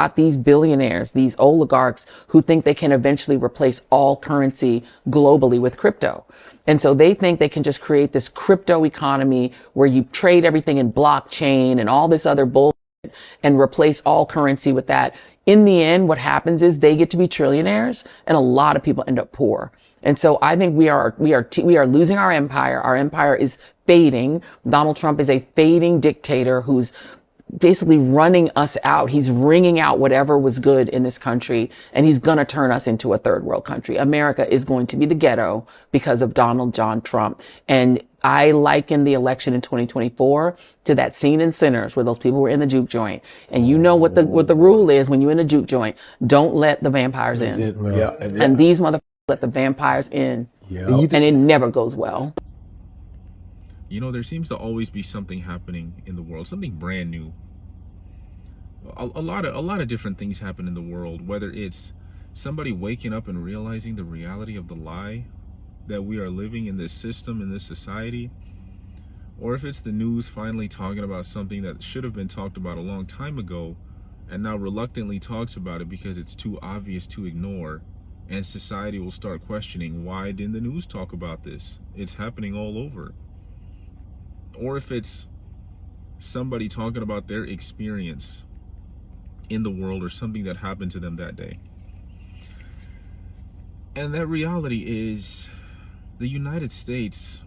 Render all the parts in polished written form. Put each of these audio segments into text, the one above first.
got these billionaires, these oligarchs who think they can eventually replace all currency globally with crypto. And so they think they can just create this crypto economy where you trade everything in blockchain and all this other bullshit and replace all currency with that. In the end, what happens is they get to be trillionaires and a lot of people end up poor. And so I think we are losing our empire. Our empire is fading. Donald Trump is a fading dictator who's basically running us out. He's wringing out whatever was good in this country, and he's going to turn us into a third world country. America is going to be the ghetto because of Donald John Trump. And I liken the election in 2024 to that scene in Sinners where those people were in the juke joint. And you know what the rule is when you're in a juke joint. Don't let the vampires in. And these motherfuckers let the vampires in. And it never goes well. You know, there seems to always be something happening in the world, something brand new. A lot of different things happen in the world, whether it's somebody waking up and realizing the reality of the lie that we are living in this system, in this society, or if it's the news finally talking about something that should have been talked about a long time ago and now reluctantly talks about it because it's too obvious to ignore, and society will start questioning, why didn't the news talk about this? It's happening all over. Or if it's somebody talking about their experience in the world or something that happened to them that day. And that reality is the United States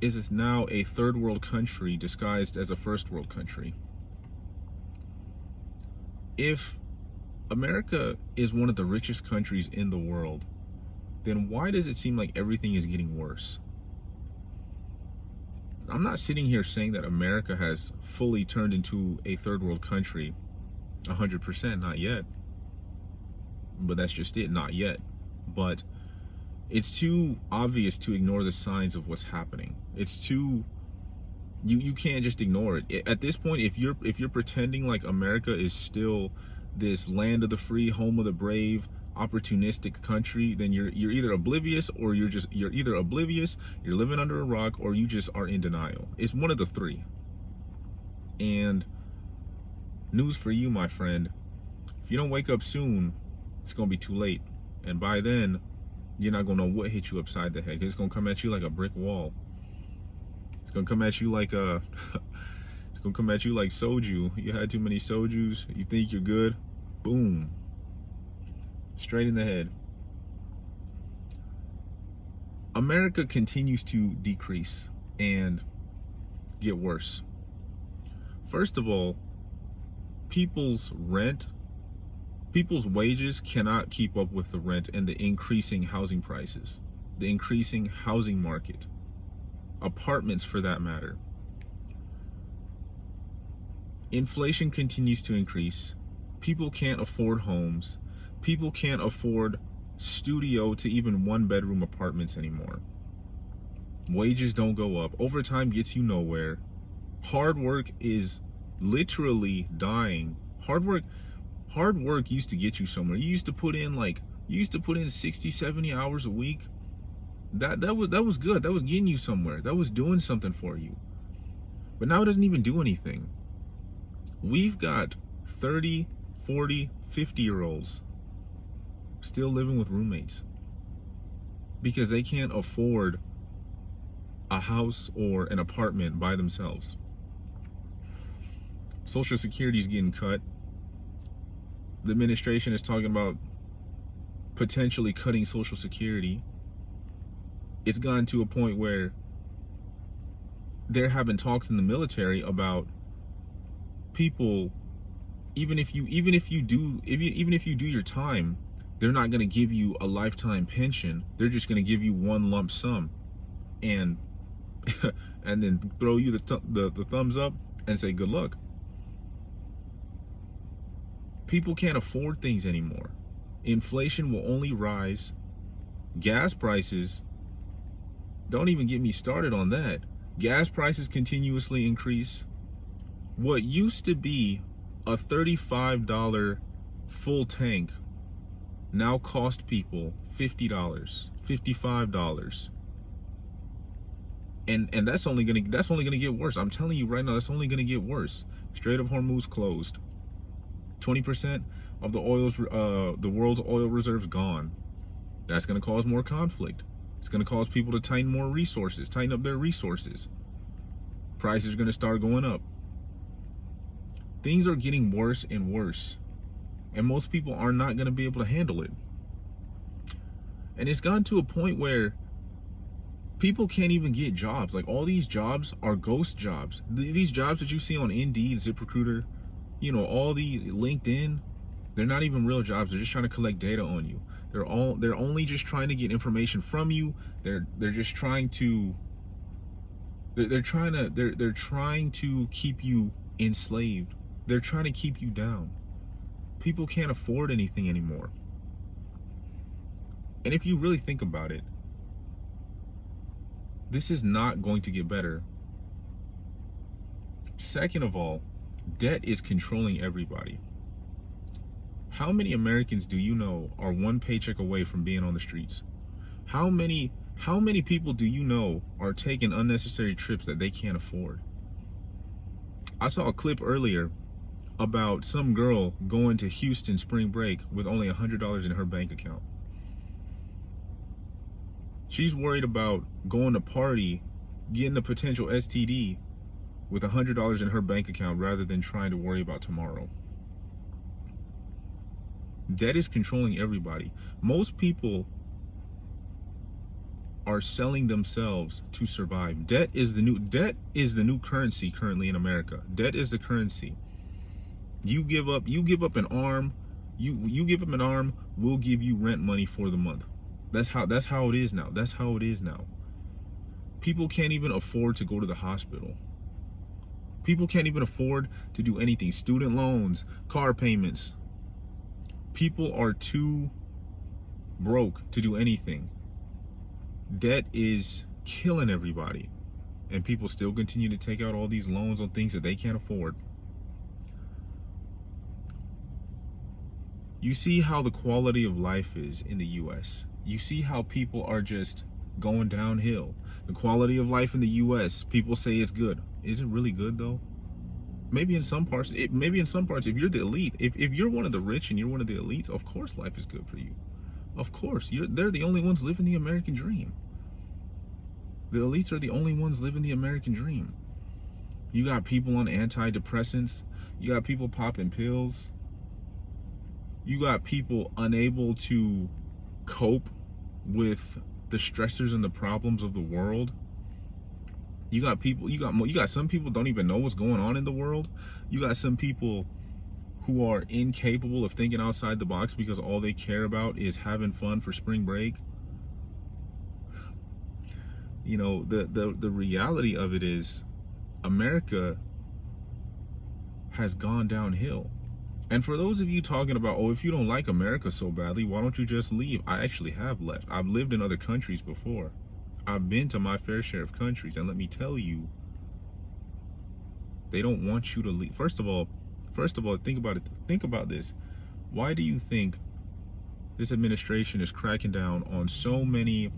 is now a third world country disguised as a first world country. If America is one of the richest countries in the world, then why does it seem like everything is getting worse? I'm not sitting here saying that America has fully turned into a third world country, 100%, not yet. But that's just it, not yet. But it's too obvious to ignore the signs of what's happening. It's too, you can't just ignore it. At this point, if you're pretending like America is still this land of the free, home of the brave, opportunistic country, then you're either oblivious, or you're either oblivious, you're living under a rock, or you just are in denial. It's one of the three. And news for you, my friend, if you don't wake up soon, it's gonna be too late. And by then, you're not gonna know what hit you upside the head. It's gonna come at you like a brick wall. It's gonna come at you like a it's gonna come at you like soju. You had too many sojus, you think you're good, boom, straight in the head. America continues to decrease and get worse. First of all, people's wages cannot keep up with the rent and the increasing housing prices, the increasing housing market, apartments for that matter. Inflation continues to increase. People can't afford homes. People can't afford studio to even one-bedroom apartments anymore. Wages don't go up. Overtime gets you nowhere. Hard work is literally dying. Hard work used to get you somewhere. You used to put in 60, 70 hours a week. That was good. That was getting you somewhere. That was doing something for you. But now it doesn't even do anything. We've got 30, 40, 50-year-olds still living with roommates because they can't afford a house or an apartment by themselves. Social Security is getting cut. The administration is talking about potentially cutting Social Security. It's gotten to a point where they're having talks in the military about people, even if you do your time, they're not going to give you a lifetime pension. They're just going to give you one lump sum, and and then throw you the thumbs up and say good luck. People can't afford things anymore. Inflation will only rise. Gas prices, don't even get me started on that. Gas prices continuously increase. What used to be a $35 full tank now cost people $50, $55. And that's only gonna get worse. I'm telling you right now, that's only gonna get worse. Strait of Hormuz closed. 20% of the world's oil reserves gone. That's going to cause more conflict. It's going to cause people to tighten up their resources. Prices are going to start going up. Things are getting worse and worse, and most people are not going to be able to handle it. And it's gotten to a point where people can't even get jobs. Like, all these jobs are ghost jobs. These jobs that you see on Indeed, ZipRecruiter, all the LinkedIn, they're not even real jobs. They're just trying to collect data on you. They're only just trying to get information from you. They're trying to keep you enslaved. They're trying to keep you down. People can't afford anything anymore. And if you really think about it, this is not going to get better. Second of all, debt is controlling everybody. How many Americans do you know are one paycheck away from being on the streets? How many people do you know are taking unnecessary trips that they can't afford? I saw a clip earlier about some girl going to Houston spring break with only $100 in her bank account. She's worried about going to party, getting a potential STD with $100 in her bank account rather than trying to worry about tomorrow. Debt is controlling everybody. Most people are selling themselves to survive. Debt is the new currency currently in America. Debt is the currency. You give up an arm, you give up an arm, we'll give you rent money for the month. That's how it is now. That's how it is now. People can't even afford to go to the hospital. People can't even afford to do anything. Student loans, car payments. People are too broke to do anything. Debt is killing everybody, and people still continue to take out all these loans on things that they can't afford. You see how the quality of life is in the US. You see how people are just going downhill. The quality of life in the US, people say it's good. Is it really good though? Maybe in some parts, if you're the elite, if you're one of the rich and you're one of the elites, of course life is good for you. Of course, they're the only ones living the American dream. The elites are the only ones living the American dream. You got people on antidepressants. You got people popping pills. You got people unable to cope with the stressors and the problems of the world. You got some people don't even know what's going on in the world. You got some people who are incapable of thinking outside the box because all they care about is having fun for spring break. The reality of it is America has gone downhill. And for those of you talking about, if you don't like America so badly, why don't you just leave? I actually have left. I've lived in other countries before. I've been to my fair share of countries, and let me tell you, they don't want you to leave. First of all, think about it. Think about this. Why do you think this administration is cracking down on so many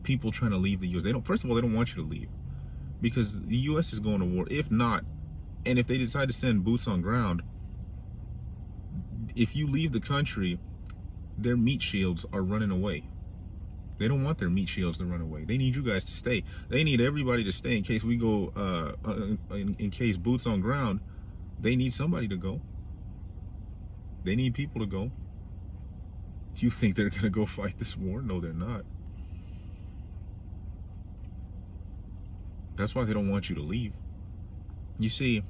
people trying to leave the U.S.? First of all, they don't want you to leave because the U.S. is going to war. If not, and if they decide to send boots on ground, if you leave the country, their meat shields are running away. They don't want their meat shields to run away. They need you guys to stay. They need everybody to stay in case we go, in case boots on ground. They need somebody to go. They need people to go. Do you think they're going to go fight this war? No, they're not. That's why they don't want you to leave. You see,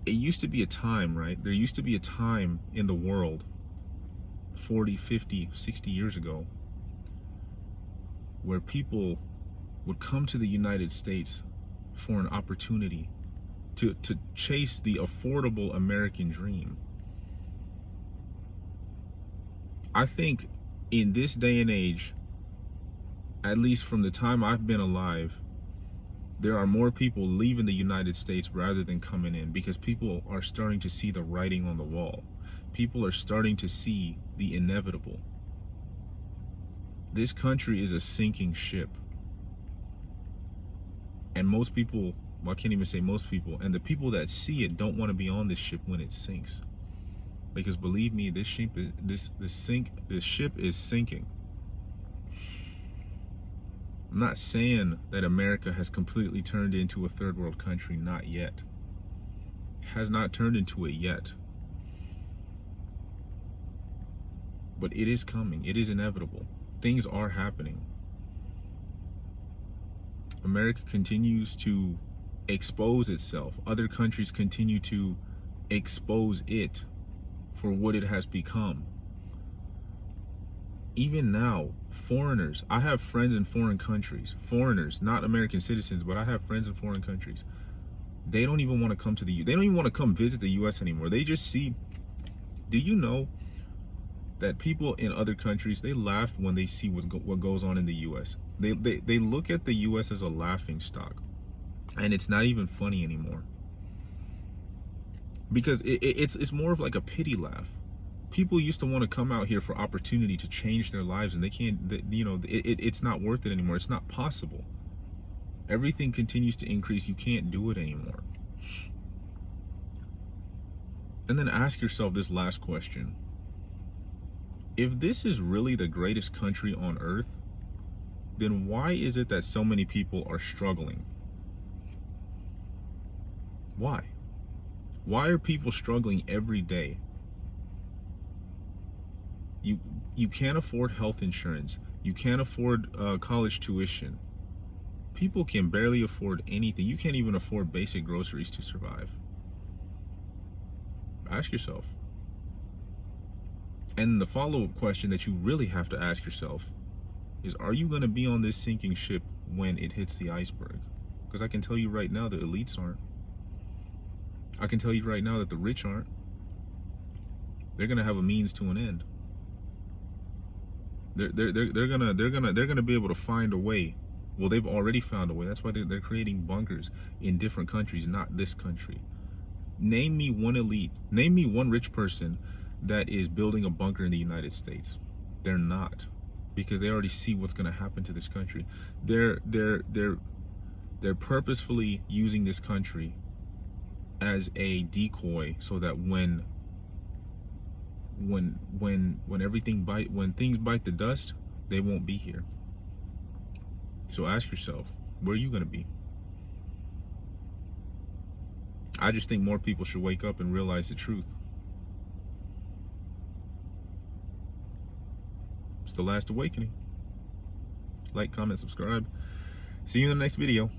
it used to be a time, right? There used to be a time in the world 40, 50, 60 years ago where people would come to the United States for an opportunity to chase the affordable American dream. I think in this day and age, at least from the time I've been alive, there are more people leaving the United States rather than coming in because people are starting to see the writing on the wall. People are starting to see the inevitable. This country is a sinking ship. And most people Well, I can't even say most people. And the people that see it don't want to be on this ship when it sinks. Because believe me, this ship is sinking. I'm not saying that America has completely turned into a third world country, not yet. It has not turned into it yet. But it is coming. It is inevitable. Things are happening. America continues to expose itself. Other countries continue to expose it for what it has become. Even now, foreigners, I have friends in foreign countries, foreigners, not American citizens, but I have friends in foreign countries. They don't even want to come to they don't even want to come visit the US anymore. They just see, do you know that people in other countries, they laugh when they see what goes on in the US. They look at the US as a laughing stock, and it's not even funny anymore, because it's more of like a pity laugh. People used to want to come out here for opportunity to change their lives, and they can't. It's not worth it anymore. It's not possible. Everything continues to increase. You can't do it anymore. And then ask yourself this last question. If this is really the greatest country on earth, then why is it that so many people are struggling? Why? Why are people struggling every day? You can't afford health insurance. You can't afford college tuition. People can barely afford anything. You can't even afford basic groceries to survive. Ask yourself. And the follow-up question that you really have to ask yourself is, are you going to be on this sinking ship when it hits the iceberg? Because I can tell you right now, the elites aren't. I can tell you right now that the rich aren't. They're going to have a means to an end. They're gonna be able to find a way. Well, they've already found a way. That's why they're creating bunkers in different countries, not this country. Name me one elite. Name me one rich person that is building a bunker in the United States. They're not, because they already see what's going to happen to this country. They're purposefully using this country as a decoy, so that when things bite the dust, they won't be here. So ask yourself, where are you going to be? I just think more people should wake up and realize the truth. It's the last awakening. Like, comment, subscribe. See you in the next video.